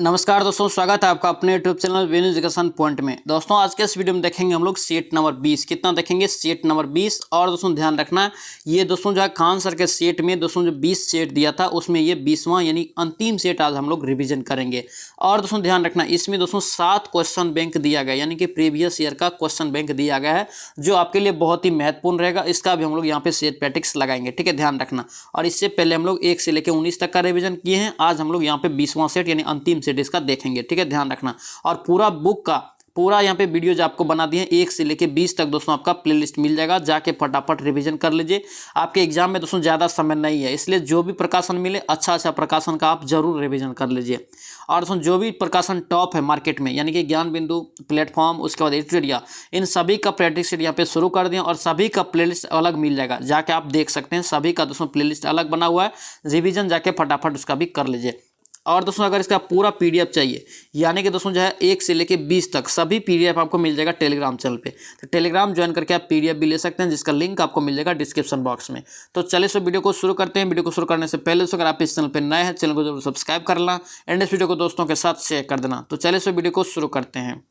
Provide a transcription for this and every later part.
नमस्कार दोस्तों, स्वागत है आपका अपने YouTube channel venue education point में। दोस्तों आज के इस वीडियो में देखेंगे हम लोग सेट नंबर 20 कितना देखेंगे, सेट नंबर 20। और दोस्तों ध्यान रखना, ये दोस्तों जो है खान सर के सेट में दोस्तों जो 20 सेट दिया था उसमें ये 20वां यानी अंतिम सेट आज हम लोग रिवीजन करेंगे। और दोस्तों ध्यान रखना, इसमें दोस्तों 7 क्वेश्चन बैंक दिया गया यानी कि प्रीवियस ईयर का क्वेश्चन बैंक दिया गया है जो आपके लिए बहुत ही महत्वपूर्ण रहेगा। इसका भी हम लोग यहाँ पे सेट प्रैक्टिस लगाएंगे, ठीक है, ध्यान रखना। और इससे पहले हम लोग 1 से लेकर 19 तक का रिवीजन किए हैं। आज हम लोग यहाँ पे 20वां सेट यानी अंतिम सेट इसका देखेंगे, ठीक है, ध्यान रखना। और पूरा बुक का पूरा यहाँ पे वीडियो जो आपको बना दिए 1 से लेके 20 तक दोस्तों आपका प्लेलिस्ट मिल जाएगा, जाके फटाफट रिवीजन कर लीजिए। आपके एग्जाम में दोस्तों ज़्यादा समय नहीं है, इसलिए जो भी प्रकाशन मिले अच्छा प्रकाशन का आप जरूर रिवीजन कर लीजिए। और दोस्तों जो भी प्रकाशन टॉप है मार्केट में यानी कि ज्ञान बिंदु, प्लेटफॉर्म, उसके बाद एडिटोरिया, इन सभी का प्रैक्टिस सेट यहाँ पे शुरू कर दिया और सभी का प्लेलिस्ट अलग मिल जाएगा, जाके आप देख सकते हैं। सभी का दोस्तों प्लेलिस्ट अलग बना हुआ है, रिवीजन जाके फटाफट उसका भी कर लीजिए। और दोस्तों अगर इसका पूरा पीडीएफ चाहिए यानी कि दोस्तों जो है 1 से लेके 20 तक सभी पीडीएफ आपको मिल जाएगा टेलीग्राम चैनल पे। तो टेलीग्राम ज्वाइन करके आप पीडीएफ भी ले सकते हैं, जिसका लिंक आपको मिल जाएगा डिस्क्रिप्शन बॉक्स में। तो चलिए सो वीडियो को शुरू करते हैं। वीडियो को शुरू करने से पहले अगर आप इस चैनल पर नए हैं, चैनल को जरूर सब्सक्राइब कर लेना एंड इस वीडियो को दोस्तों के साथ शेयर कर देना। तो चलिए सो वीडियो को शुरू करते हैं।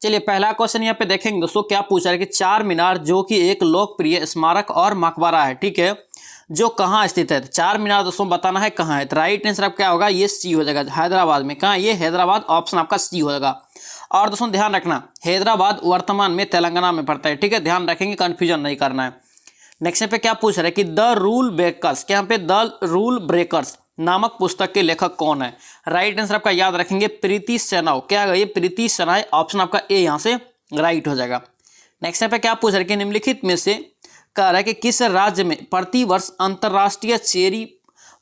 चलिए पहला क्वेश्चन यहाँ पे देखेंगे दोस्तों, क्या पूछा है कि चार मीनार जो कि एक लोकप्रिय स्मारक और मकबरा है, ठीक है, जो कहाँ स्थित है। चार मीनार दोस्तों बताना है कहाँ है। तो राइट आंसर आपका क्या होगा, ये सी हो जाएगा, हैदराबाद में। कहाँ, ये हैदराबाद, ऑप्शन आपका सी हो जाएगा। और दोस्तों ध्यान रखना, हैदराबाद वर्तमान में तेलंगाना में पड़ता है, ठीक है, ध्यान रखेंगे, कंफ्यूजन नहीं करना है। नेक्स्ट पे क्या पूछ रहे हैं कि द रूल ब्रेकर्स, क्या यहाँ पे द रूल ब्रेकर्स नामक पुस्तक के लेखक कौन है। राइट आंसर आपका याद रखेंगे प्रीति सेनव। क्या है ये, प्रीति सेनव, ऑप्शन आपका ए यहाँ से राइट हो जाएगा। नेक्स्ट पे क्या पूछ रहे हैं कि निम्नलिखित में से कह रहा है कि किस राज्य में प्रतिवर्ष अंतर्राष्ट्रीय चेरी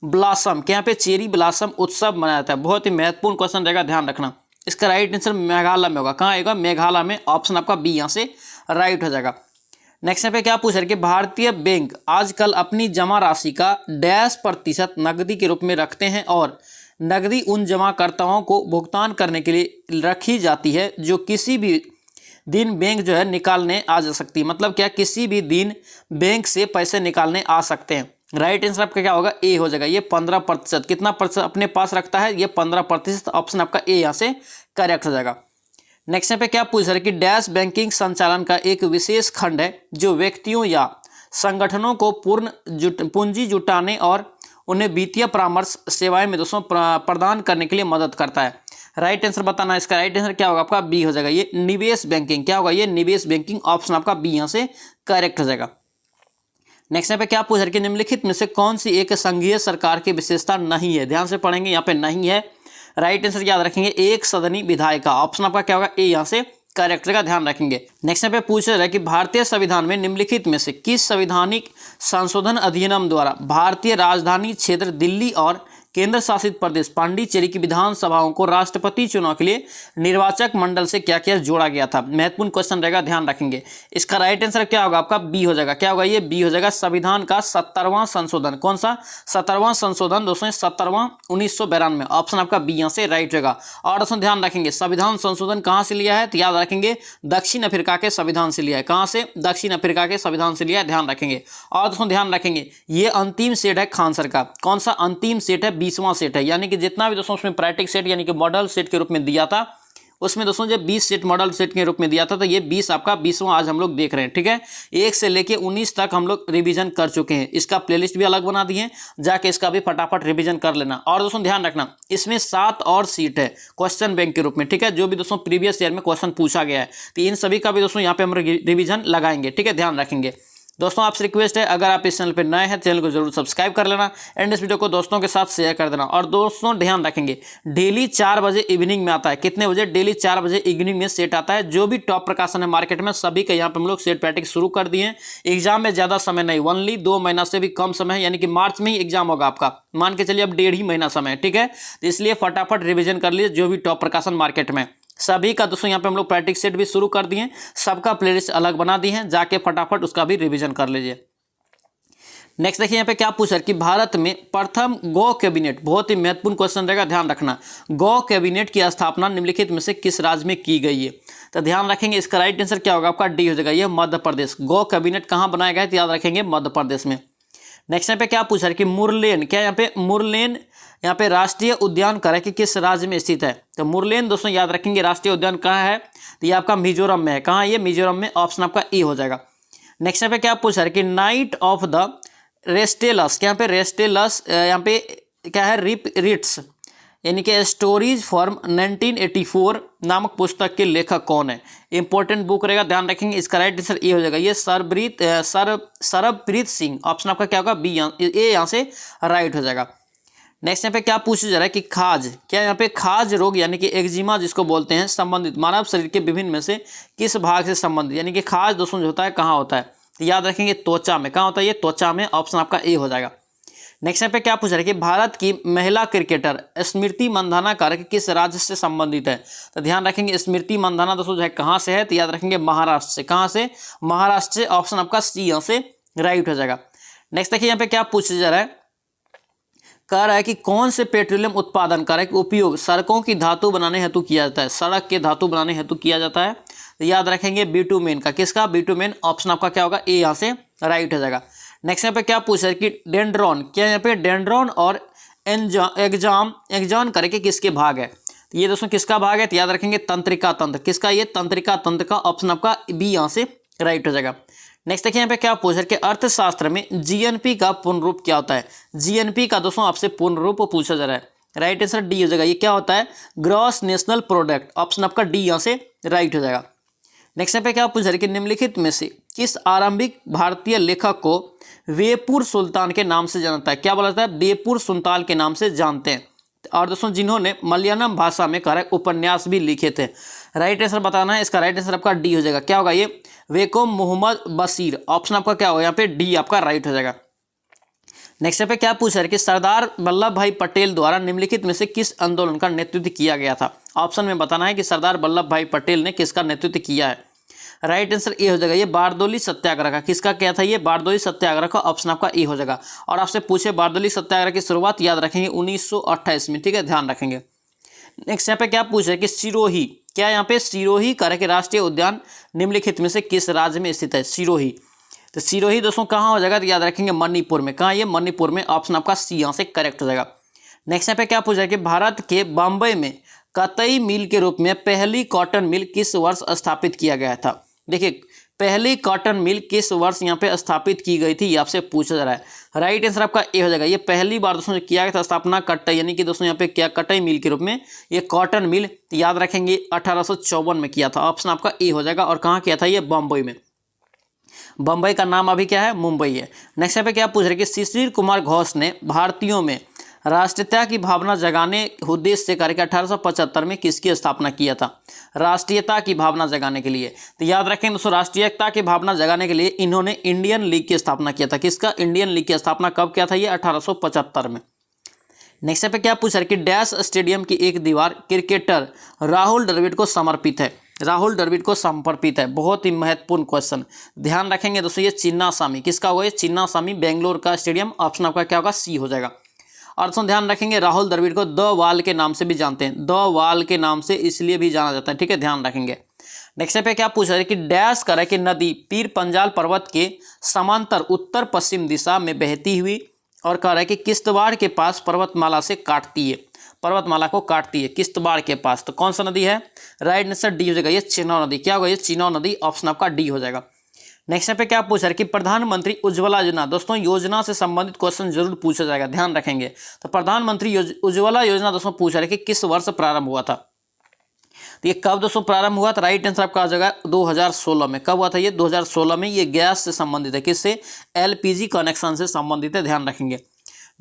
ब्लॉसम, क्या यहाँ पे चेरी ब्लॉसम उत्सव मनाया जाता है। बहुत ही महत्वपूर्ण क्वेश्चन रहेगा, ध्यान रखना। इसका राइट आंसर मेघालय में होगा। कहाँ आएगा, मेघालय में, ऑप्शन आपका बी यहाँ से राइट हो जाएगा। नेक्स्ट पे क्या पूछ रहे कि भारतीय बैंक आजकल अपनी जमा राशि का %% नकदी के रूप में रखते हैं और नकदी उन जमाकर्ताओं को भुगतान करने के लिए रखी जाती है जो किसी भी दिन बैंक जो है निकालने आ जा सकती है। मतलब क्या, किसी भी दिन बैंक से पैसे निकालने आ सकते हैं। राइट आंसर आपका क्या होगा, ए हो जाएगा। ये 15%, कितना प्रतिशत अपने पास रखता है, ये 15%, ऑप्शन आपका ए यहाँ से करेक्ट हो जाएगा। नेक्स्ट पे क्या पूछ रहे हैं कि डैश बैंकिंग संचालन का एक विशेष खंड है जो व्यक्तियों या संगठनों को पूंजी जुटाने और उन्हें वित्तीय परामर्श सेवाएं में दोस्तों प्रदान करने के लिए मदद करता है। राइट आंसर बताना है। इसका राइट आंसर क्या होगा आपका, बी हो जाएगा। ये निवेश बैंकिंग, क्या होगा, ये निवेश बैंकिंग, ऑप्शन आपका बी यहाँ से करेक्ट हो जाएगा। नेक्स्ट पे क्या पूछ रहे हैं कि निम्नलिखित में से कौन सी एक संघीय सरकार की विशेषता नहीं है। ध्यान से पढ़ेंगे, यहाँ पे नहीं है। राइट आंसर याद रखेंगे एक सदनी विधायिका, ऑप्शन आपका क्या होगा, ए यहाँ से करेक्ट का ध्यान रखेंगे। नेक्स्ट पे पूछ रहा है कि भारतीय संविधान में निम्नलिखित में से किस संवैधानिक संशोधन अधिनियम द्वारा भारतीय राजधानी क्षेत्र दिल्ली और केंद्र शासित प्रदेश पांडिचेरी की विधानसभाओं को राष्ट्रपति चुनाव के लिए निर्वाचक मंडल से क्या क्या जोड़ा गया था। महत्वपूर्ण क्वेश्चन रहेगा, ध्यान रखेंगे। इसका राइट आंसर क्या होगा आपका, बी हो जाएगा। क्या होगा, ये बी हो जाएगा, संविधान का 70वां संशोधन। कौन सा 70वां संशोधन दोस्तों, 70वां 1992, ऑप्शन आपका बी यहाँ से राइट होगा। और दोस्तों ध्यान रखेंगे, संविधान संशोधन कहाँ से लिया है, तो याद रखेंगे दक्षिण अफ्रीका के संविधान से लिया है। कहाँ से, दक्षिण अफ्रीका के संविधान से लिया है, ध्यान रखेंगे। और दोस्तों ध्यान रखेंगे, ये अंतिम सेट है खान सर का। कौन सा अंतिम सेट है, 20वां सेट है। यानी कि जितना भी दोस्तों उसमें प्रैक्टिस सेट यानी कि मॉडल सेट के रूप में दिया था, उसमें दोस्तों जब 20 सेट मॉडल सेट के रूप में दिया था, तो ये 20 आपका 20वां आज हम लोग देख रहे हैं, ठीक है। 1 से लेके 19 तक हम लोग रिवीजन कर चुके हैं। इसका प्लेलिस्ट भी अलग बना दिए हैं, जाके इसका भी फटाफट रिवीजन कर लेना। और दोस्तों ध्यान रखना, इसमें 7 और सीट है क्वेश्चन बैंक के रूप में, ठीक है, जो भी दोस्तों प्रीवियस ईयर में क्वेश्चन पूछा गया है, तो इन सभी का भी दोस्तों यहाँ पे हम रिवीजन लगाएंगे, ठीक है, ध्यान रखेंगे। दोस्तों आपसे रिक्वेस्ट है, अगर आप इस चैनल पर नए हैं, चैनल को जरूर सब्सक्राइब कर लेना एंड इस वीडियो को दोस्तों के साथ शेयर कर देना। और दोस्तों ध्यान रखेंगे, डेली 4 बजे इवनिंग में आता है। कितने बजे, डेली 4 बजे इवनिंग में सेट आता है। जो भी टॉप प्रकाशन है मार्केट में, सभी का यहाँ पे हम लोग सेट प्रैक्टिस शुरू कर दिए हैं। एग्जाम में ज़्यादा समय नहीं, ओनली 2 महीना से भी कम समय है, यानी कि मार्च में ही एग्जाम होगा आपका। मान के चलिए अब 1.5 ही महीना समय है, ठीक है। तो इसलिए फटाफट रिविजन कर लीजिए जो भी टॉप प्रकाशन मार्केट में। सभी का दोस्तों यहाँ पे हम लोग प्रैक्टिस सेट भी शुरू कर दिए, सबका प्लेलिस्ट अलग बना दी है, जाके फटाफट उसका भी रिविजन कर लीजिए। नेक्स्ट देखिए यहाँ पे क्या पूछा कि भारत में प्रथम गौ कैबिनेट, बहुत ही महत्वपूर्ण क्वेश्चन रहेगा, ध्यान रखना। गौ कैबिनेट की स्थापना निम्नलिखित में से किस राज्य में की गई है। तो ध्यान रखेंगे, इसका राइट आंसर क्या होगा आपका, डी हो जाएगा। ये मध्य प्रदेश। गौ कैबिनेट कहाँ बनाया गया है, तो याद रखेंगे मध्य प्रदेश में। नेक्स्ट यहाँ पे क्या पूछा है कि मुरलेन, क्या यहाँ पे मुरलेन यहाँ पे राष्ट्रीय उद्यान कह रहा है कि किस राज्य में स्थित है, तो मुरलेन दोस्तों याद रखेंगे राष्ट्रीय उद्यान कहाँ है, तो ये आपका मिजोरम में है। कहाँ ये, मिजोरम में, ऑप्शन आपका ई हो जाएगा। नेक्स्ट यहाँ पे क्या पूछा है कि नाइट ऑफ द रेस्टेलस, यहाँ पे रेस्टेलस यहाँ पे क्या है, रिट्स यानी कि स्टोरीज फॉर्म 1984 नामक पुस्तक के लेखक कौन है। इंपॉर्टेंट बुक रहेगा, ध्यान रखेंगे। इसका राइट आंसर ए हो जाएगा, ये सरबप्रीत सिंह, ऑप्शन आपका क्या होगा, बी, ए यहाँ से राइट हो जाएगा। नेक्स्ट यहाँ पे क्या पूछा जा रहा है कि खाज, क्या यहाँ पे खाज रोग यानी कि एक्जिमा जिसको बोलते हैं, संबंधित मानव शरीर के विभिन्न में से किस भाग से संबंधित, यानी कि खाज दोस्तों जो होता है कहाँ होता है, तो याद रखेंगे त्वचा में। कहाँ होता है ये, त्वचा में, ऑप्शन आपका ए हो जाएगा। नेक्स्ट यहाँ पे क्या पूछ रहा है कि भारत की महिला क्रिकेटर स्मृति मंधाना कारक किस राज्य से संबंधित है, तो ध्यान रखेंगे स्मृति मंधाना दोस्तों जो है कहाँ से है, तो याद रखेंगे महाराष्ट्र से। कहाँ से, महाराष्ट्र से, ऑप्शन आपका सी यहाँ से राइट हो जाएगा। नेक्स्ट देखिए यहाँ पे क्या पूछा जा रहा है, कह रहा है कि कौन से पेट्रोलियम उत्पादन कारक उपयोग सड़कों की धातु बनाने हेतु किया जाता है, सड़क के धातु बनाने हेतु किया जाता है, तो याद रखेंगे बिटुमेन का। किसका, बिटुमेन, ऑप्शन आपका क्या होगा, ए यहाँ से राइट हो जाएगा। नेक्स्ट यहाँ पे क्या पूछा है कि डेंड्रॉन, क्या यहाँ पे डेंड्रॉन और एग्जाम करके किसके भाग है, तो ये दोस्तों किसका भाग है, तो याद रखेंगे तंत्रिका तंत्र। किसका, ये तंत्रिका तंत्र का, ऑप्शन आपका बी यहाँ से राइट हो जाएगा। नेक्स्ट देखिए यहाँ पे क्या पूछा है कि अर्थशास्त्र में जीएनपी का पूर्ण रूप क्या होता है। जीएनपी का दोस्तों आपसे पूर्ण रूप पूछा जा रहा है, राइट आंसर डी हो जाएगा। ये क्या होता है, ग्रॉस नेशनल प्रोडक्ट, ऑप्शन आपका डी यहाँ से राइट हो जाएगा। नेक्स्ट यहाँ पे क्या पूछा है कि निम्नलिखित में से किस आरंभिक भारतीय लेखक को बेपुर सुल्तान के नाम से जानता है, क्या बोला जाता है, बेपुर सुल्तान के नाम से जानते हैं, और दोस्तों जिन्होंने मलयालम भाषा में कारक उपन्यास भी लिखे थे। राइट आंसर बताना है, इसका राइट आंसर आपका डी हो जाएगा। क्या होगा ये, वेकोम मोहम्मद बशीर, ऑप्शन आपका क्या होगा यहाँ पे डी आपका राइट हो जाएगा। नेक्स्ट पे क्या पूछा है कि सरदार वल्लभ भाई पटेल द्वारा निम्नलिखित में से किस आंदोलन का नेतृत्व किया गया था। ऑप्शन में बताना है कि सरदार वल्लभ भाई पटेल ने किसका नेतृत्व किया है। राइट आंसर ए हो जाएगा, ये बारदोली सत्याग्रह का। किसका क्या था, ये बारदोली सत्याग्रह का, ऑप्शन आपका ए हो जाएगा। और आपसे पूछे बारदोली सत्याग्रह की शुरुआत याद रखेंगे 1928 में, ठीक है, ध्यान रखेंगे। नेक्स्ट यहाँ पे क्या पूछा है कि सिरोही, क्या यहाँ पे सिरोही कह रहे कि राष्ट्रीय उद्यान निम्नलिखित में से किस राज्य में स्थित है, सिरोही। तो सिरोही दोस्तों कहाँ हो जाएगा, तो याद रखेंगे मणिपुर में। कहाँ, ये मणिपुर में, ऑप्शन आपका सी यहाँ से करेक्ट हो जाएगा। नेक्स्ट यहाँ पे क्या पूछा है कि भारत के बम्बई में कतई मिल के रूप में पहली कॉटन मिल किस वर्ष स्थापित किया गया था। देखिए पहली कॉटन मिल किस वर्ष यहाँ पे स्थापित की गई थी, ये आपसे पूछा जा रहा है। राइट आंसर आपका ए हो जाएगा, ये पहली बार दोस्तों जो किया गया था स्थापना कटई, यानी कि दोस्तों यहाँ पे क्या, कटई मिल के रूप में, ये कॉटन मिल याद रखेंगे 1854 में किया था, ऑप्शन आपका ए हो जाएगा। और कहाँ किया था, ये बम्बई में। बम्बई का नाम अभी क्या है, मुंबई है। नेक्स्ट यहाँ पे क्या पूछ रहे कि शिशिर कुमार घोष ने भारतीयों में राष्ट्रीयता की भावना जगाने उद्देश्य से करके 1875 में किसकी स्थापना किया था, राष्ट्रीयता की भावना जगाने के लिए। तो याद रखें दोस्तों, राष्ट्रीयता की भावना जगाने के लिए इन्होंने इंडियन लीग की स्थापना किया था। किसका, इंडियन लीग की स्थापना कब किया था, ये 1875 में। नेक्स्ट पे क्या पूछा कि डैश स्टेडियम की एक दीवार क्रिकेटर राहुल द्रविड़ को समर्पित है, राहुल द्रविड़ को समर्पित है। बहुत ही महत्वपूर्ण क्वेश्चन, ध्यान रखेंगे दोस्तों, ये चिन्नास्वामी, किसका होगा, ये चिन्नास्वामी बेंगलोर का स्टेडियम, ऑप्शन आपका क्या होगा, सी हो जाएगा। और दोस्तों ध्यान रखेंगे राहुल द्रविड़ को द वाल के नाम से भी जानते हैं, द वाल के नाम से इसलिए भी जाना जाता है, ठीक है, ध्यान रखेंगे। नेक्स्ट पे क्या पूछा है कि डैश करे कि नदी पीर पंजाल पर्वत के समांतर उत्तर पश्चिम दिशा में बहती हुई और कह रहा है कि किश्तवाड़ के पास पर्वतमाला से काटती है, पर्वतमाला को काटती है किश्तवाड़ के पास। तो कौन सा नदी है, राइट आंसर डी हो जाएगा, ये चेनाब नदी। क्या होगा, ये चेनाब नदी, ऑप्शन आपका डी हो जाएगा। नेक्स्ट पे क्या पूछा है कि प्रधानमंत्री उज्ज्वला योजना, दोस्तों योजना से संबंधित क्वेश्चन जरूर पूछा जाएगा, ध्यान रखेंगे। तो प्रधानमंत्री उज्ज्वला योजना दोस्तों पूछा है कि किस वर्ष प्रारंभ हुआ था, तो ये कब दोस्तों प्रारंभ हुआ था, राइट आंसर आपका आ जाएगा 2016 में। कब हुआ था ये, 2016 में। ये गैस से संबंधित है, किससे, एलपीजी कनेक्शन से संबंधित है, ध्यान रखेंगे।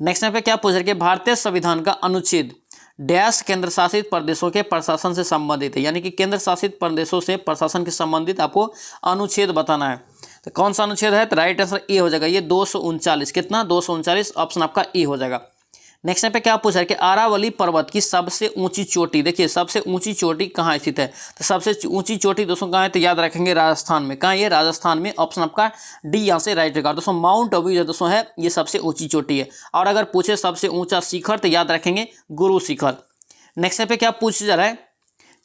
नेक्स्ट पे क्या पूछ रहे कि भारतीय संविधान का अनुच्छेद डैश केंद्र शासित प्रदेशों के प्रशासन से संबंधित है, यानी कि केंद्र शासित प्रदेशों से प्रशासन के संबंधित आपको अनुच्छेद बताना है। तो कौन सा अनुच्छेद है, तो राइट आंसर ए हो जाएगा, ये 239। कितना, 239, ऑप्शन आपका ए हो जाएगा। नेक्स्ट पे क्या पूछा है कि अरावली पर्वत की सबसे ऊंची चोटी, देखिए सबसे ऊंची चोटी कहाँ स्थित है, तो सबसे ऊंची चोटी दोस्तों कहाँ है, तो याद रखेंगे राजस्थान में। कहाँ, ये राजस्थान में, ऑप्शन आपका डी यहाँ से राइट रहेगा। दोस्तों माउंट आबू जो दोस्तों है ये सबसे ऊंची चोटी है। और अगर पूछे सबसे ऊंचा शिखर तो याद रखेंगे गुरु शिखर। नेक्स्ट पे क्या पूछा जा रहा है,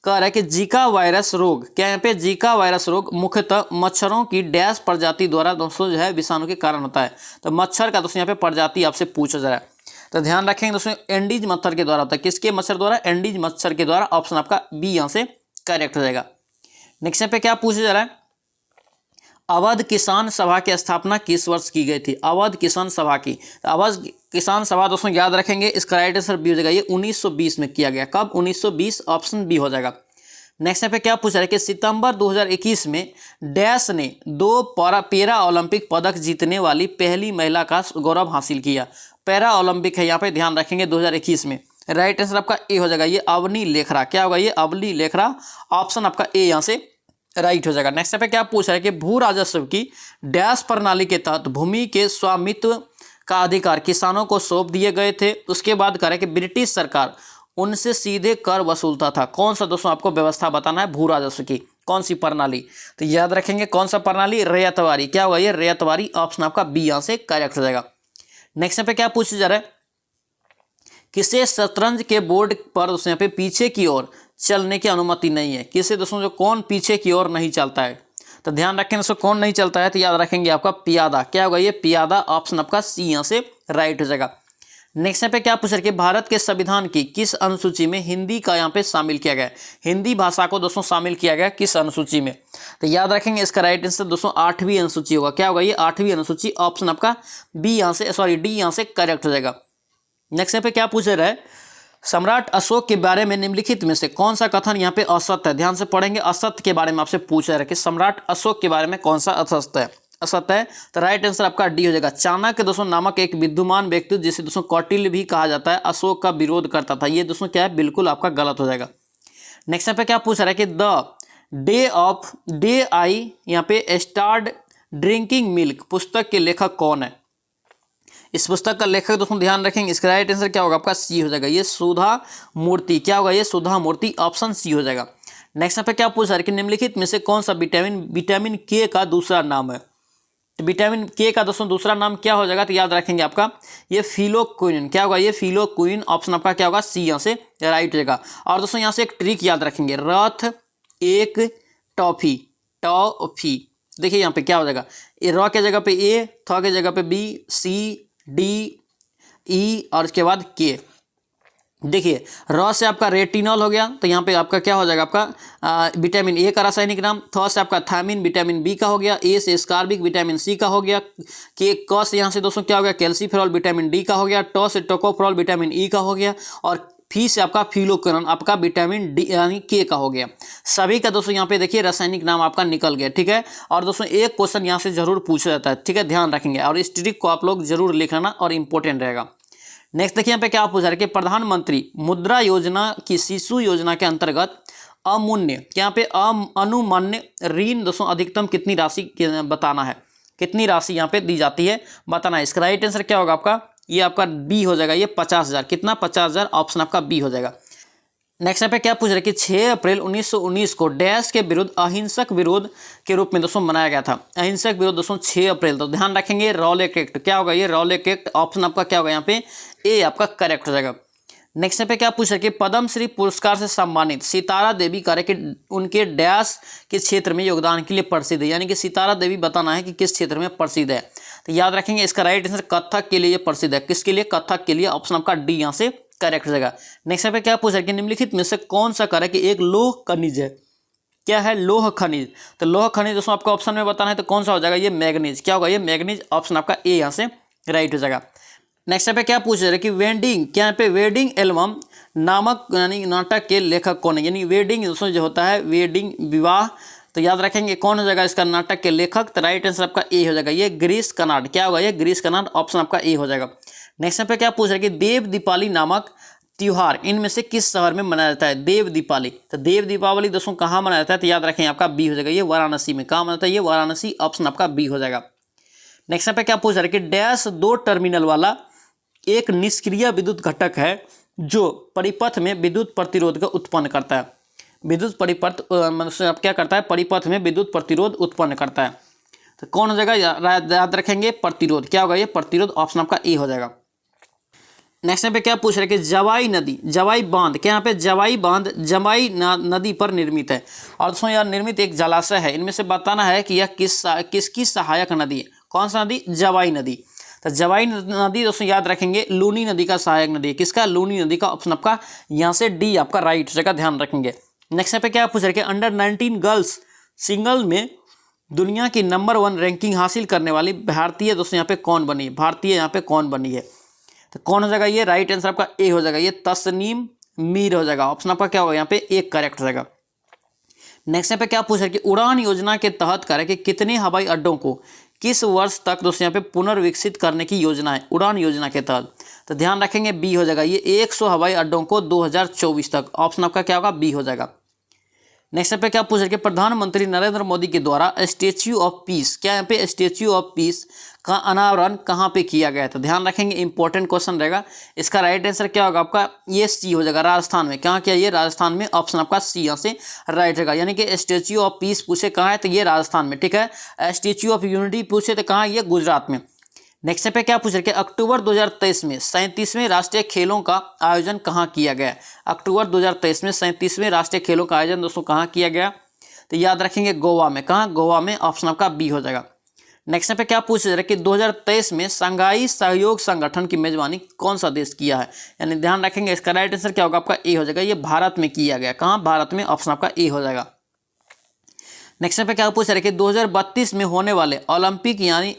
कह रहा है कि जीका वायरस रोग, क्या यहाँ पे जीका वायरस रोग मुख्यतः मच्छरों की डैश प्रजाति द्वारा दोस्तों जो है विषाणु के कारण होता है। तो मच्छर का दोस्तों यहाँ पे प्रजाति आपसे पूछा जा रहा है। तो ध्यान रखेंगे दोस्तों एंडीज मच्छर के द्वारा होता है। किसके मच्छर द्वारा? एंडीज मच्छर के द्वारा। ऑप्शन आपका बी यहाँ से करेक्ट हो जाएगा। नेक्स्ट पे क्या पूछा जा रहा है? अवध किसान सभा की स्थापना किस वर्ष की गई थी? अवध किसान सभा की, तो अवध किसान सभा दोस्तों याद रखेंगे इसका राइट आंसर बी हो जाएगा। ये 1920 में किया गया। कब? 1920। ऑप्शन बी हो जाएगा। नेक्स्ट पे क्या पूछ रहा है कि सितंबर 2021 में डैश ने 2 पैरा ओलंपिक पदक जीतने वाली पहली महिला का गौरव हासिल किया। पैरा ओलंपिक है यहाँ पे, ध्यान रखेंगे 2021 में। राइट आंसर आपका ए हो जाएगा। ये अवनी लेखरा। क्या होगा? ये अवनी लेखरा। ऑप्शन आपका ए यहाँ से राइट हो जाएगा। नेक्स्ट पे क्या पूछ रहा है कि भू राजस्व की डैश प्रणाली के तहत भूमि के स्वामित्व का अधिकार किसानों को सौंप दिए गए थे। उसके बाद कह रहा है कि ब्रिटिश सरकार उनसे सीधे कर वसूलता था। कौन सा दोस्तों आपको व्यवस्था बताना है भू राजस्व की? कौन सी प्रणाली? तो याद रखेंगे कौन सा प्रणाली? रैयतवारी। क्या होगा? ये रैयतवारी। ऑप्शन आपका बी यहाँ से करेक्ट हो जाएगा। नेक्स्ट पे क्या पूछा जा रहा है? किसे शतरंज के बोर्ड पर दोस्तों यहाँ पे पीछे की ओर चलने की अनुमति नहीं है? किसे दोस्तों? जो कौन पीछे की ओर नहीं चलता है? तो ध्यान रखें दोस्तों कौन नहीं चलता है, तो याद रखेंगे आपका पियादा। क्या होगा? ये पियादा। ऑप्शन आपका सी यहाँ से राइट हो जाएगा। नेक्स्ट पे क्या पूछ रहे कि भारत के संविधान की किस अनुसूची में हिंदी का यहाँ पे शामिल किया गया? हिंदी भाषा को दोस्तों शामिल किया गया किस अनुसूची में? तो याद रखेंगे इसका राइट आंसर दोस्तों 8वीं अनुसूची होगा। क्या होगा? ये 8वीं अनुसूची। ऑप्शन आपका बी यहाँ से, सॉरी डी यहाँ से करेक्ट हो जाएगा। नेक्स्ट पे क्या पूछ रहा है? सम्राट अशोक के बारे में निम्नलिखित में से कौन सा कथन यहाँ पे असत्य है? ध्यान से पढ़ेंगे। असत्य के बारे में आपसे पूछ रहा है कि सम्राट अशोक के बारे में कौन सा असत्य है? असत्य है। तो राइट आंसर आपका डी हो जाएगा। चाणक्य दोस्तों नामक एक विद्वान व्यक्ति जिसे दोस्तों कौटिल्य भी कहा जाता है, अशोक का विरोध करता था। ये दोस्तों क्या है? बिल्कुल आपका गलत हो जाएगा। नेक्स्ट पे क्या पूछ रहा है कि द डे आई यहाँ पे स्टार्ट ड्रिंकिंग मिल्क पुस्तक के लेखक कौन है? इस पुस्तक का लेखक दोस्तों ध्यान रखेंगे इसका राइट आंसर क्या होगा? आपका सी हो जाएगा। ये सुधा मूर्ति। क्या होगा? ये सुधा मूर्ति। ऑप्शन सी हो जाएगा। नेक्स्ट पे क्या पूछ रहा है कि निम्नलिखित में से कौन सा विटामिन के का दूसरा नाम है? तो विटामिन के का दोस्तों दूसरा नाम क्या हो जाएगा? तो याद रखेंगे आपका ये फिलोक्विन। क्या होगा? ये फिलोक्विन। ऑप्शन आपका क्या होगा? सी यहाँ से राइट हो जाएगा। और दोस्तों यहाँ से एक ट्रिक याद रखेंगे, रथ एक टॉफी। टॉफी देखिए यहाँ पे क्या हो जाएगा? ये र के जगह पे ए, थ के जगह पे बी, सी, डी, ई और उसके बाद के। देखिए र से आपका रेटिनॉल हो गया, तो यहाँ पे आपका क्या हो जाएगा? आपका विटामिन ए का रासायनिक नाम। थ से आपका थायमिन विटामिन बी का हो गया। ए से स्कारबिक विटामिन सी का हो गया। क से यहाँ से दोस्तों क्या हो गया? कैल्सीफेरॉल विटामिन डी का हो गया। ट से टोकोफेरॉल विटामिन ई का हो गया। और फी से आपका फिलोक्विनोन आपका विटामिन डी यानी के का हो गया। सभी का दोस्तों यहाँ पे देखिए रासायनिक नाम आपका निकल गया। ठीक है। और दोस्तों एक क्वेश्चन यहाँ से जरूर पूछा जाता है। ठीक है, ध्यान रखेंगे और इस ट्रिक को आप लोग जरूर लिखना और इंपॉर्टेंट रहेगा। नेक्स्ट देखिए यहाँ पे क्या पूछ रहा है कि प्रधानमंत्री मुद्रा योजना की शिशु योजना के अंतर्गत अमूल्य यहाँ पे अनुमान्य ऋण दोस्तों अधिकतम कितनी राशि बताना है? कितनी राशि यहाँ पे दी जाती है बताना है। इसका राइट आंसर क्या होगा आपका? ये आपका बी हो जाएगा। ये 50,000। कितना? 50,000। ऑप्शन आपका बी हो जाएगा। नेक्स्ट पे क्या पूछ रहे हैं कि 6 अप्रैल 1919 को डैश के विरुद्ध अहिंसक विरोध के रूप में दोस्तों मनाया गया था। अहिंसक विरोध दोस्तों 6 अप्रैल। तो ध्यान रखेंगे रॉलेट एक्ट। क्या होगा? ये रॉलेट एक्ट। ऑप्शन आपका क्या होगा? यहाँ पे ए आपका करेक्ट हो जाएगा। नेक्स्ट पे क्या पूछ रहे कि पद्मश्री पुरस्कार से सम्मानित सितारा देवी कार्य के उनके डैश के क्षेत्र में योगदान के लिए प्रसिद्ध है। यानी कि सितारा देवी बताना है कि किस क्षेत्र में प्रसिद्ध है। तो याद रखेंगे इसका राइट आंसर कथक के लिए प्रसिद्ध है। किसके लिए? कथक के लिए। ऑप्शन आपका डी यहाँ से करेक्ट हो जाएगा। नेक्स्ट पे क्या पूछ रहे कि निम्नलिखित में से कौन सा कार्य कि एक लौह खनिज है? क्या है? लौह खनिज। तो लौह खनिज दोस्तों आपको ऑप्शन में बताना है तो कौन सा हो जाएगा? ये मैग्नीज। क्या होगा? ये मैग्नीज। ऑप्शन आपका ए यहाँ से राइट हो जाएगा। नेक्स्ट पे क्या पूछ रहे कि वेडिंग क्या पे वेडिंग एल्बम नामक यानी नाटक के लेखक कौन है? यानी वेडिंग दोस्तों जो होता है वेडिंग विवाह। तो याद रखेंगे कौन हो जाएगा इसका नाटक के लेखक? तो राइट आंसर आपका ए हो जाएगा। ये गिरीश कर्नाड। क्या होगा? ये गिरीश कर्नाड। ऑप्शन आपका ए हो जाएगा। नेक्स्ट पे क्या पूछ रहे कि देव दीपावली नामक त्योहार इनमें से किस शहर में मनाया जाता है? देव दीपावली। तो देव दीपावली दोस्तों कहाँ मनाया जाता है? तो याद रखें आपका बी हो जाएगा। ये वाराणसी में। कहाँ मनाता है? ये वाराणसी। ऑप्शन आपका बी हो जाएगा। नेक्स्ट पे क्या पूछ रहे कि डैश 2 टर्मिनल वाला एक निष्क्रिय विद्युत घटक है जो परिपथ में विद्युत प्रतिरोध का उत्पन्न करता है। विद्युत परिपथ मतलब क्या करता है? परिपथ में विद्युत प्रतिरोध उत्पन्न करता है। तो कौन हो जाएगा? याद रखेंगे प्रतिरोध। क्या होगा? ये प्रतिरोध। ऑप्शन आपका ए हो जाएगा। नेक्स्ट पे क्या पूछ रहे कि जवाई नदी जवाई बांध क्या यहाँ पे जवाई बांध जवाई नदी पर निर्मित है। और दोस्तों यह निर्मित एक जलाशय है। इनमें से बताना है कि यह किसकी सहायक नदी है। कौन सा नदी? जवाई नदी। तो जवाई नदी दोस्तों याद रखेंगे लूनी नदी का सहायक नदी है। किसका? लूनी नदी का। ऑप्शन आपका यहाँ से डी आपका राइट जगह, ध्यान रखेंगे। नेक्स्ट यहाँ पे क्या पूछ रहे अंडर 19 गर्ल्स सिंगल में दुनिया की नंबर 1 रैंकिंग हासिल करने वाली भारतीय दोस्तों यहाँ पे कौन बनी है? भारतीय यहाँ पे कौन बनी है? तो कौन हो जाएगा ये? राइट आंसर आपका ए हो जाएगा, ये तस्नीम मीर हो जाएगा। ऑप्शन आपका क्या होगा यहाँ पे? एक करेक्ट हो जाएगा। नेक्स्ट यहाँ पे क्या पूछ रहे कि उड़ान योजना के तहत करें कि कितने हवाई अड्डों को किस वर्ष तक दोस्तों यहाँ पे पुनर्विकसित करने की योजना है उड़ान योजना के तहत? तो ध्यान रखेंगे बी हो जाएगा, ये 100 हवाई अड्डों को 2024 तक। ऑप्शन आपका क्या होगा? बी हो जाएगा। नेक्स्ट यहाँ पे क्या पूछ रहे कि प्रधानमंत्री नरेंद्र मोदी के द्वारा स्टैच्यू ऑफ पीस, क्या यहाँ पे स्टैच्यू ऑफ पीस का अनावरण कहाँ पे किया गया? तो ध्यान रखेंगे इंपॉर्टेंट क्वेश्चन रहेगा। इसका राइट आंसर क्या होगा आपका? ये सी हो जाएगा, राजस्थान में। कहाँ किया? ये राजस्थान में। ऑप्शन आपका सी यहाँ से राइट रहेगा। यानी कि स्टैच्यू ऑफ पीस पूछे कहाँ है? तो ये राजस्थान में, ठीक है। स्टैच्यू ऑफ यूनिटी पूछे तो कहाँ? ये गुजरात में। नेक्स्ट पे क्या पूछ रहे कि अक्टूबर 2023 में 37वें राष्ट्रीय खेलों का आयोजन कहाँ किया गया? अक्टूबर 2023 में 37वें राष्ट्रीय खेलों का आयोजन दोस्तों कहाँ किया गया? तो याद रखेंगे गोवा में। कहाँ? गोवा में। ऑप्शन आपका बी हो जाएगा। नेक्स्ट पे क्या पूछ रहे कि 2023 में शंघाई सहयोग संगठन की मेजबानी कौन सा देश किया है? यानी ध्यान रखेंगे इसका राइट आंसर क्या होगा आपका? ए हो जाएगा, ये भारत में किया गया। कहाँ? भारत में। ऑप्शन आपका ए हो जाएगा। नेक्स्ट पे क्या पूछ रहे कि 2032 में होने वाले ओलंपिक यानी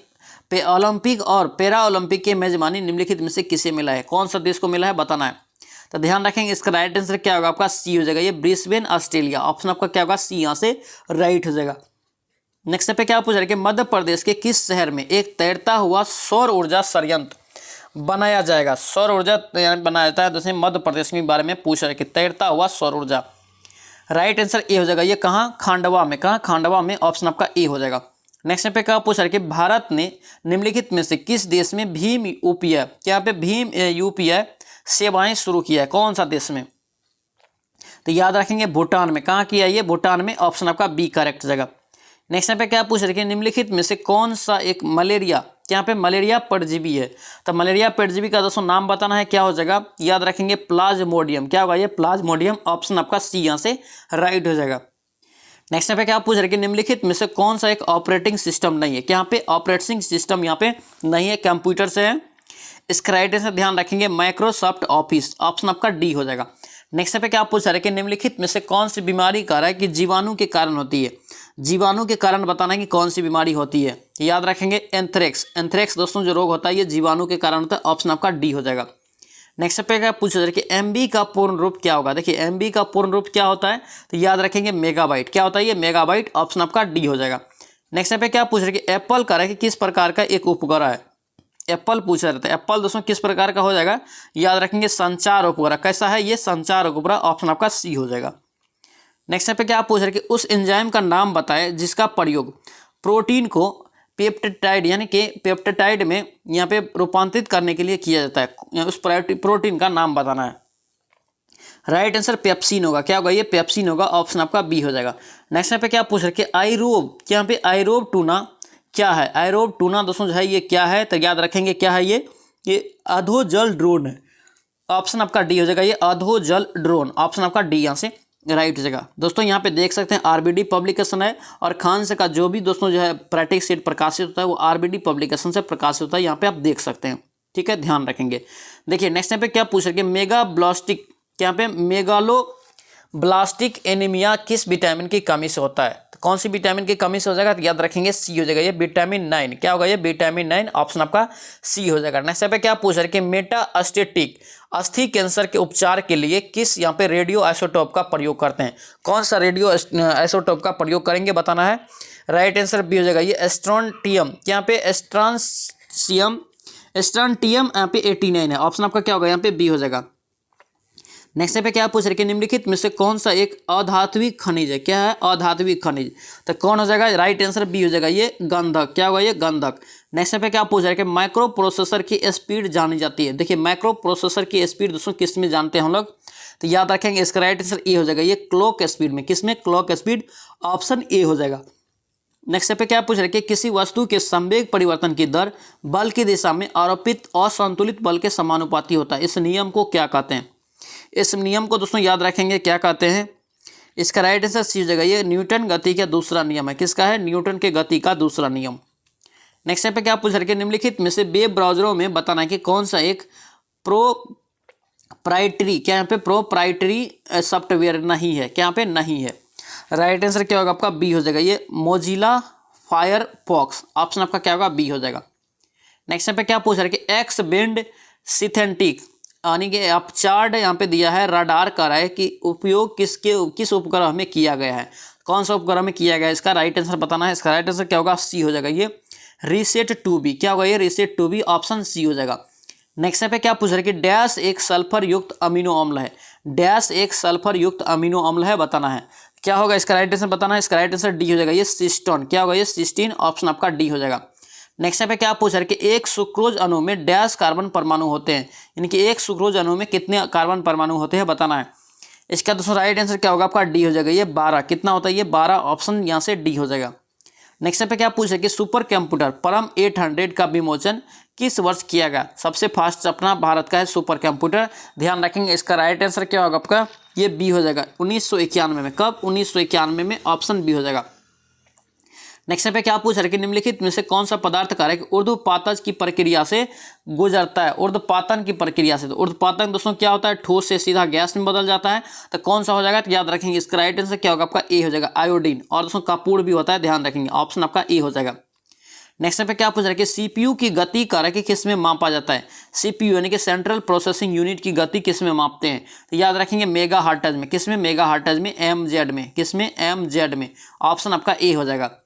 ओलंपिक और पैरा ओलंपिक के मेजबानी निम्नलिखित में से किसे मिला है? कौन सा देश को मिला है बताना है। तो ध्यान रखेंगे इसका राइट आंसर क्या होगा आपका? सी हो जाएगा, ये ब्रिस्बेन ऑस्ट्रेलिया। ऑप्शन आपका क्या होगा? सी यहाँ से राइट हो जाएगा। नेक्स्ट पे क्या पूछ रहे कि मध्य प्रदेश के किस शहर में एक तैरता हुआ सौर ऊर्जा संयंत्र बनाया जाएगा? सौर ऊर्जा बनाया जाता है, जैसे मध्य प्रदेश के बारे में पूछ रहे कि तैरता हुआ सौर ऊर्जा। राइट आंसर ए हो जाएगा, ये कहाँ? खांडवा में। कहाँ? खांडवा में। ऑप्शन आपका ए हो जाएगा। नेक्स्ट पे क्या पूछ रहा है कि भारत ने निम्नलिखित में से किस देश में भीम यूपीआई, क्या पे भीम यूपीआई सेवाएं शुरू किया है? कौन सा देश में? तो याद रखेंगे भूटान में। कहाँ किया? ये भूटान में। ऑप्शन आपका बी करेक्ट हो जाएगा। नेक्स्ट पे क्या पूछ रहे कि निम्नलिखित में से कौन सा एक मलेरिया, यहाँ पे मलेरिया परजीवी है? तो मलेरिया परजीवी का दोस्तों नाम बताना है, क्या हो जाएगा? याद रखेंगे प्लाज्मोडियम। क्या होगा? ये प्लाज्मोडियम। ऑप्शन आपका सी यहाँ से राइट हो जाएगा। नेक्स्ट पे क्या पूछ रहे कि निम्नलिखित में से कौन सा एक ऑपरेटिंग सिस्टम नहीं है? क्या यहाँ पे ऑपरेटिंग सिस्टम यहाँ पे नहीं है, कंप्यूटर से है। इसका राइट आंसर ध्यान रखेंगे माइक्रोसॉफ्ट ऑफिस। ऑप्शन आपका डी हो जाएगा। नेक्स्ट पे क्या पूछ रहे कि निम्नलिखित में से कौन सी बीमारी का है कि जीवाणु के कारण होती है? जीवाणु के कारण बताना है कि कौन सी बीमारी होती है। याद रखेंगे एंथ्रेक्स। एंथ्रेक्स दोस्तों जो रोग होता है ये जीवाणु के कारण होता है। ऑप्शन आपका डी हो जाएगा। नेक्स्ट पे क्या पूछ रहे कि एमबी का पूर्ण रूप क्या होगा? देखिए एमबी का पूर्ण रूप क्या होता है? तो याद रखेंगे मेगाबाइट। क्या होता है ये? मेगाबाइट। ऑप्शन आपका डी हो जाएगा। नेक्स्ट पे क्या पूछ रहे कि एप्पल का है कि किस प्रकार का एक उपग्रह है? एप्पल पूछ रहे थे। एप्पल दोस्तों किस प्रकार का हो जाएगा? याद रखेंगे संचार उपग्रह। कैसा है ये? संचार उपग्रह। ऑप्शन आपका सी हो जाएगा। नेक्स्ट पे क्या पूछ रहे कि उस एंजाइम का नाम बताए जिसका प्रयोग प्रोटीन को पेप्टाइड यानी कि पेप्टाइड में यहाँ पे रूपांतरित करने के लिए किया जाता है। उस प्रोटीन का नाम बताना है। राइट आंसर पेप्सिन होगा। क्या होगा? ये पेप्सिन होगा। ऑप्शन आपका बी हो जाएगा। नेक्स्ट पे क्या पूछ रहे कि आयरोब, यहाँ पे आयरोब टूना क्या है? आयरोब टूना दोस्तों जो है ये क्या है? तो याद रखेंगे क्या है ये अधोजल ड्रोन है। ऑप्शन आपका डी हो जाएगा, ये अधोजल ड्रोन। ऑप्शन आपका डी यहाँ से राइट हो जाएगा। दोस्तों यहाँ पे देख सकते हैं आरबीडी पब्लिकेशन है और खान से का जो भी दोस्तों जो है प्रैक्टिस सेट प्रकाशित होता है वो आरबीडी पब्लिकेशन से प्रकाशित होता है। यहाँ पे आप देख सकते हैं, ठीक है, ध्यान रखेंगे। देखिए नेक्स्ट यहाँ पे क्या पूछ रहे कि मेगा ब्लास्टिक, यहाँ पे मेगालो ब्लास्टिक एनीमिया किस विटामिन की कमी से होता है? तो कौन सी विटामिन की कमी से हो जाएगा? तो याद रखेंगे सी हो जाएगा, ये विटामिन 9। क्या होगा? ये विटामिन 9। ऑप्शन आपका सी हो जाएगा। नेक्स्ट पे क्या पूछ रहे कि मेटास्टेटिक अस्थि कैंसर के उपचार के लिए किस यहाँ पे रेडियो आइसोटोप का प्रयोग करते हैं? कौन सा रेडियो आइसोटोप का प्रयोग करेंगे बताना है। राइट आंसर बी हो जाएगा, ये एस्ट्रोनटियम। यहाँ पे एस्ट्रांटियम यहाँ पे 89 है। ऑप्शन आपका क्या होगा? यहाँ पे बी हो जाएगा। नेक्स्ट पे क्या पूछ रहे कि निम्नलिखित में से कौन सा एक अधात्विक खनिज है? क्या है? अधात्विक खनिज। तो कौन हो जाएगा? राइट आंसर बी हो जाएगा, ये गंधक। क्या होगा? ये गंधक। नेक्स्ट पे क्या पूछ रहे कि माइक्रो प्रोसेसर की स्पीड जानी जाती है? देखिए माइक्रो प्रोसेसर की स्पीड दोस्तों किस में जानते हैं हम लोग? तो याद रखेंगे इसका राइट आंसर ए हो जाएगा, ये क्लॉक स्पीड में। किस में? Clock speed. ऑप्शन ए हो जाएगा। नेक्स्ट पे क्या पूछ रहे कि किसी वस्तु के संवेग परिवर्तन की दर बल की दिशा में आरोपित असंतुलित बल के समानुपाती होता है। इस नियम को क्या कहते हैं? इस नियम को दोस्तों याद रखेंगे क्या कहते हैं। इसका राइट आंसर सी हो जाएगा, ये न्यूटन गति का दूसरा नियम है। किसका है? न्यूटन के गति का दूसरा नियम। नेक्स्ट यहाँ पे क्या पूछ रहे निम्नलिखित में से वेब ब्राउजरों में बताना है कि कौन सा एक प्रोप्राइटरी, क्या यहाँ पे प्रोप्राइटरी सॉफ्टवेयर नहीं है, क्या यहाँ पे नहीं है। राइट आंसर क्या होगा आपका बी हो जाएगा, ये मोजिला फायरफॉक्स, ऑप्शन आपका क्या होगा बी हो जाएगा। नेक्स्ट यहाँ पे क्या पूछ रहे कि एक्स बैंड सिंथेटिक यानी कि अपचार्ड यहाँ पे दिया है रडार का है कि उपयोग किस उपग्रह में किया गया है, कौन सा उपग्रह में किया गया है, इसका राइट आंसर बताना है। इसका राइट आंसर क्या होगा सी हो जाएगा, ये रीसेट 2B, क्या होगा ये रीसेट 2B, ऑप्शन सी हो जाएगा। नेक्स्ट पे क्या पूछ रहे कि डैश एक सल्फर युक्त अमीनो अम्ल है, डैश एक सल्फर युक्त अमीनो अम्ल है बताना है, क्या होगा इसका राइट आंसर बताना है। इसका राइट आंसर डी हो जाएगा, ये सिस्टोन, क्या होगा ये सिस्टीन, ऑप्शन आपका डी हो जाएगा। नेक्स्ट पे क्या पूछ रहे कि एक सुक्रोज अणु में डैश कार्बन परमाणु होते हैं, यानी कि एक सुक्रोज अणु में कितने कार्बन परमाणु होते हैं बताना है। इसका दोस्तों राइट आंसर क्या होगा आपका डी हो जाएगा, ये 12, कितना होता है ये 12, ऑप्शन यहाँ से डी हो जाएगा। नेक्स्ट पे क्या पूछ रहे कि सुपर कंप्यूटर परम 800 का विमोचन किस वर्ष किया गया, सबसे फास्ट अपना भारत का है सुपर कंप्यूटर, ध्यान रखेंगे। इसका राइट आंसर क्या होगा आपका, ये बी हो जाएगा 1991 में, कब 1991 में, ऑप्शन बी हो जाएगा। नेक्स्ट पे क्या पूछ रहे कि निम्नलिखित में से कौन सा पदार्थ कार्य ऊर्ध्वपातन की प्रक्रिया से गुजरता है, ऊर्ध्वपातन की प्रक्रिया से। तो ऊर्ध्वपातन दोस्तों क्या होता है, ठोस से सीधा गैस में बदल जाता है, तो कौन सा हो जाएगा, तो याद रखेंगे इसका राइट आंसर क्या होगा आपका ए हो जाएगा आयोडीन, और दोस्तों कपूर भी होता है, ध्यान रखेंगे, ऑप्शन आपका ए हो जाएगा। नेक्स्ट पे क्या पूछ रहे कि सीपीयू की गति कारक किस में मापा जाता है, सीपीयू यानी कि सेंट्रल प्रोसेसिंग यूनिट की गति किस में मापते हैं, तो याद रखेंगे मेगा हार्ट्ज में, किस में, मेगा हार्ट्ज में, एमजेड में, किस में, एमजेड में, ऑप्शन आपका ए हो जाएगा।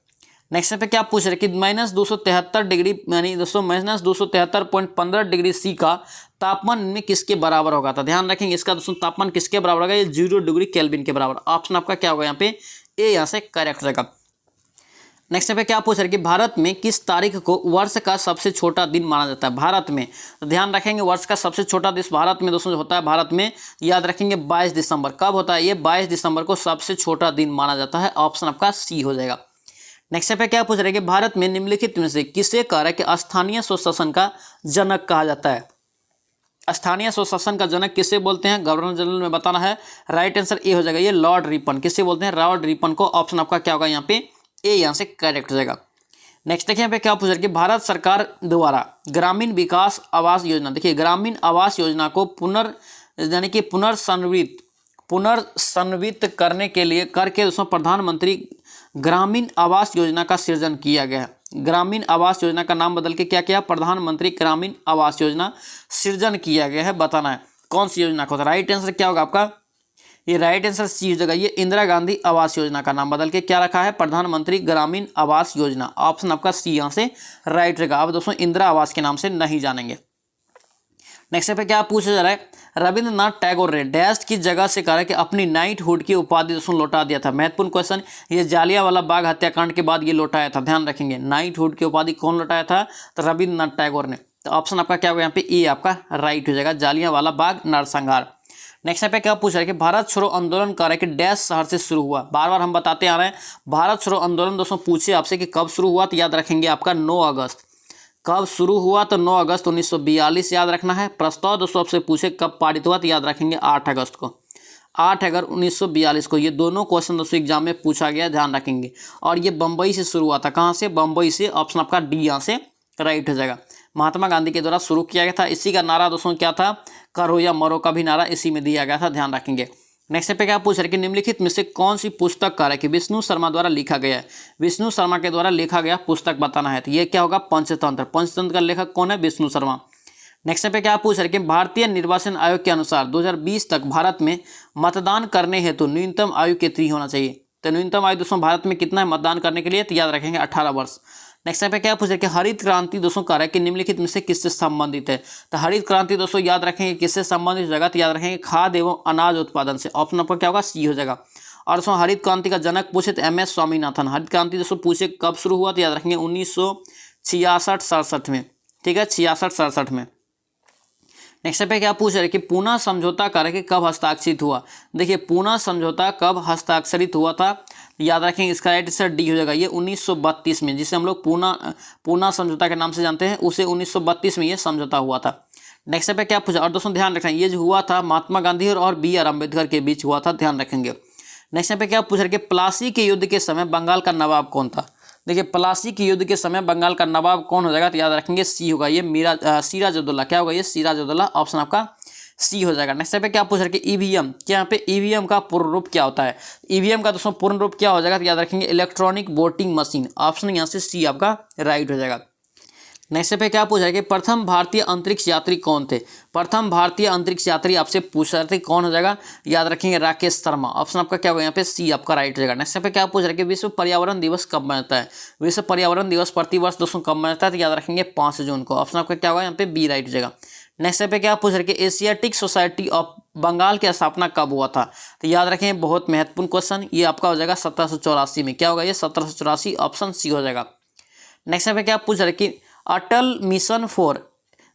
नेक्स्ट पे क्या पूछ रहे कि -273 डिग्री यानी दोस्तों -273.15 डिग्री सी का तापमान में किसके बराबर होगा, तो ध्यान रखेंगे इसका दोस्तों तापमान किसके बराबर होगा, ये 0 डिग्री केल्विन के बराबर, ऑप्शन आपका क्या होगा यहाँ पे ए, यहाँ से करेक्ट रहेगा। नेक्स्ट पे क्या पूछ रहे कि भारत में किस तारीख को वर्ष का सबसे छोटा दिन माना जाता है, भारत में, तो ध्यान रखेंगे वर्ष का सबसे छोटा दिन भारत में दोस्तों होता है, भारत में याद रखेंगे 22 दिसंबर, कब होता है ये 22 दिसंबर को सबसे छोटा दिन माना जाता है, ऑप्शन आपका सी हो जाएगा। नेक्स्ट पे क्या पूछ रहे कि भारत में निम्नलिखित में से किसे कारक के स्थानीय स्वशासन का जनक कहा जाता है, स्थानीय स्वशासन का जनक किसे बोलते हैं, गवर्नर जनरल में बताना है। राइट आंसर ए हो जाएगा, ये लॉर्ड रिपन, किसे बोलते हैं, लॉर्ड रिपन को, ऑप्शन आपका क्या होगा यहाँ पे ए, यहाँ से करेक्ट हो जाएगा। नेक्स्ट देखिए यहाँ पे क्या पूछ रहे कि भारत सरकार द्वारा ग्रामीण विकास आवास योजना, देखिए ग्रामीण आवास योजना को पुनर्संवित करने के लिए करके दोस्तों प्रधानमंत्री ग्रामीण आवास योजना का सृजन किया गया है। ग्रामीण आवास योजना का नाम बदल के क्या किया, प्रधानमंत्री ग्रामीण आवास योजना सृजन किया गया है, बताना है कौन सी योजना को। राइट आंसर क्या होगा आपका, ये राइट आंसर सी हो जाएगा, ये इंदिरा गांधी आवास योजना का नाम बदल के क्या रखा है, प्रधानमंत्री ग्रामीण आवास योजना, ऑप्शन आपका सी यहाँ से राइट रहेगा। अब दोस्तों इंदिरा आवास के नाम से नहीं जानेंगे। नेक्स्ट पे क्या पूछा जा रहा है, रविंद्रनाथ टैगोर ने डैश की जगह से कहा कि अपनी नाइटहुड की उपाधि दोस्तों लौटा दिया था, महत्वपूर्ण क्वेश्चन, ये जालियांवाला बाग हत्याकांड के बाद ये लौटाया था, ध्यान रखेंगे नाइटहुड की उपाधि कौन लौटाया था, तो रविंद्रनाथ टैगोर ने, तो ऑप्शन आपका क्या होगा यहाँ पे ए आपका राइट हो जाएगा, जालियांवाला बाग नरसंहार। नेक्स्ट पे क्या पूछ रहा है कि भारत छोड़ो आंदोलन कार्य कि डैश शहर से शुरू हुआ, बार बार हम बताते आ रहे हैं भारत छोड़ो आंदोलन दोस्तों पूछे आपसे कि कब शुरू हुआ, तो याद रखेंगे आपका 9 अगस्त, कब शुरू हुआ, तो 9 अगस्त 1942 याद रखना है। प्रस्ताव दोस्तों आपसे पूछे कब पारित हुआ, तो याद रखेंगे 8 अगस्त को, 8 अगस्त 1942 को, ये दोनों क्वेश्चन दोस्तों एग्जाम में पूछा गया, ध्यान रखेंगे। और ये बम्बई से शुरू हुआ था, कहाँ से, बम्बई से, ऑप्शन आपका डी यहाँ से राइट हो जाएगा। महात्मा गांधी के द्वारा शुरू किया गया था, इसी का नारा दोस्तों क्या था, करो या मरो का भी नारा इसी में दिया गया था, ध्यान रखेंगे। नेक्स्ट पे क्या पूछ रहे कि निम्नलिखित में से कौन सी पुस्तक कार्य कि विष्णु शर्मा द्वारा लिखा गया है, विष्णु शर्मा के द्वारा लिखा गया पुस्तक बताना है, तो ये क्या होगा पंचतंत्र, पंचतंत्र का लेखक कौन है, विष्णु शर्मा। नेक्स्ट पे क्या पूछ रहे कि भारतीय निर्वाचन आयोग के अनुसार 2020 तक भारत में मतदान करने हेतु न्यूनतम आयु कितनी होना चाहिए, तो न्यूनतम आयु दोस्तों भारत में कितना है मतदान करने के लिए, तो याद रखेंगे 18 वर्ष। नेक्स्ट पे क्या पूछ रहे कि हरित क्रांति दोस्तों कार्य कि निम्नलिखित में से किससे संबंधित है, तो हरित क्रांति दोस्तों याद रखेंगे किससे संबंधित हो जाएगा, तो याद रखेंगे खाद्य एवं अनाज उत्पादन से, ऑप्शन आपका क्या होगा सी हो जाएगा। और दोस्तों हरित क्रांति का जनक पूछे तो MS स्वामीनाथन, हरित क्रांति दोस्तों पूछे कब शुरू हुआ, तो याद रखेंगे 1966-67 में, ठीक है 66-67 में। नेक्स्ट पे क्या पूछ रहे कि पूना समझौता कार्य कब हस्ताक्षरित हुआ, देखिए पूना समझौता कब हस्ताक्षरित हुआ था, याद रखेंगे इसका राइट आंसर डी हो जाएगा, ये 1932 में, जिसे हम लोग पूना समझौता के नाम से जानते हैं, उसे 1932 में ये समझौता हुआ था। नेक्स्ट पे क्या पूछा, और दोस्तों ध्यान रखना ये जो हुआ था महात्मा गांधी और BR अम्बेडकर के बीच हुआ था, ध्यान रखेंगे। नेक्स्ट पे क्या पूछ रहे कि प्लासी के युद्ध के समय बंगाल का नवाब कौन था, देखिए प्लासी के युद्ध के समय बंगाल का नवाब कौन हो जाएगा, तो याद रखेंगे सी होगा, ये सिराजुद्दौला। क्या होगा, ये सिराजुद्दौला, ऑप्शन आपका सी हो जाएगा। नेक्स्ट पे क्या पूछ रहे कि ईवीएम, क्या यहाँ पे ईवीएम का पूर्ण रूप क्या होता है, ईवीएम का दोस्तों पूर्ण रूप क्या हो जाएगा, तो याद रखेंगे इलेक्ट्रॉनिक वोटिंग मशीन, ऑप्शन यहाँ से सी आपका राइट हो जाएगा। नेक्स्ट पे क्या पूछा है कि प्रथम भारतीय अंतरिक्ष यात्री कौन थे, प्रथम भारतीय अंतरिक्ष यात्री आपसे पूछ रहे थे, कौन हो जाएगा, याद रखेंगे राकेश शर्मा, ऑप्शन आपका क्या होगा यहाँ पे सी आपका राइट हो जाएगा। नेक्स्ट पे क्या पूछ रहे कि विश्व पर्यावरण दिवस कब मनाता है, विश्व पर्यावरण दिवस प्रतिवर्ष दोस्तों कब मनाता है, तो याद रखेंगे 5 जून को, ऑप्शन आपका क्या होगा यहाँ पे बी राइट हो जाएगा। नेक्स्ट पे क्या पूछ रहे कि एशियाटिक सोसाइटी ऑफ बंगाल की स्थापना कब हुआ था, तो याद रखें बहुत महत्वपूर्ण क्वेश्चन, ये आपका हो जाएगा 1784 में। क्या होगा ये 1784, ऑप्शन सी हो जाएगा। नेक्स्ट पे क्या पूछ रहे कि अटल मिशन फॉर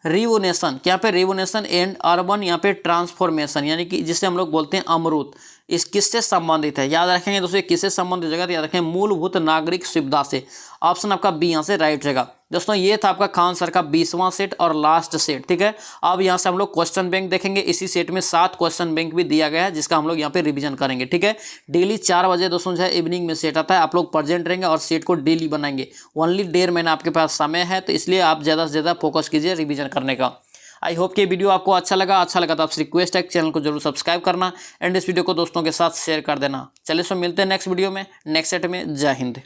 रिवोनेशन, क्या पे रिवोनेशन एंड अर्बन यहाँ पे ट्रांसफॉर्मेशन, यानी कि जिसे हम लोग बोलते हैं अमृत, इस किससे संबंधित है, याद रखेंगे दोस्तों किससे संबंधित जगह, याद रखें मूलभूत नागरिक सुविधा से, ऑप्शन आपका बी यहाँ से राइट रहेगा। दोस्तों ये था आपका खान सर का 20वां सेट और लास्ट सेट, ठीक है। अब यहाँ से हम लोग क्वेश्चन बैंक देखेंगे, इसी सेट में 7 क्वेश्चन बैंक भी दिया गया है जिसका हम लोग यहाँ पे रिवीजन करेंगे, ठीक है। डेली 4 बजे दोस्तों जो है इवनिंग में सेट आता है, आप लोग प्रेजेंट रहेंगे और सेट को डेली बनाएंगे। ओनली 1.5 महीना आपके पास समय है, तो इसलिए आप ज़्यादा से ज़्यादा फोकस कीजिए रिवीजन करने का। आई होप कि वीडियो आपको अच्छा लगा तो आपसे रिक्वेस्ट है चैनल को जरूर सब्सक्राइब करना एंड इस वीडियो को दोस्तों के साथ शेयर कर देना। चलिए सो मिलते हैं नेक्स्ट वीडियो में, नेक्स्ट सेट में। जय हिंद।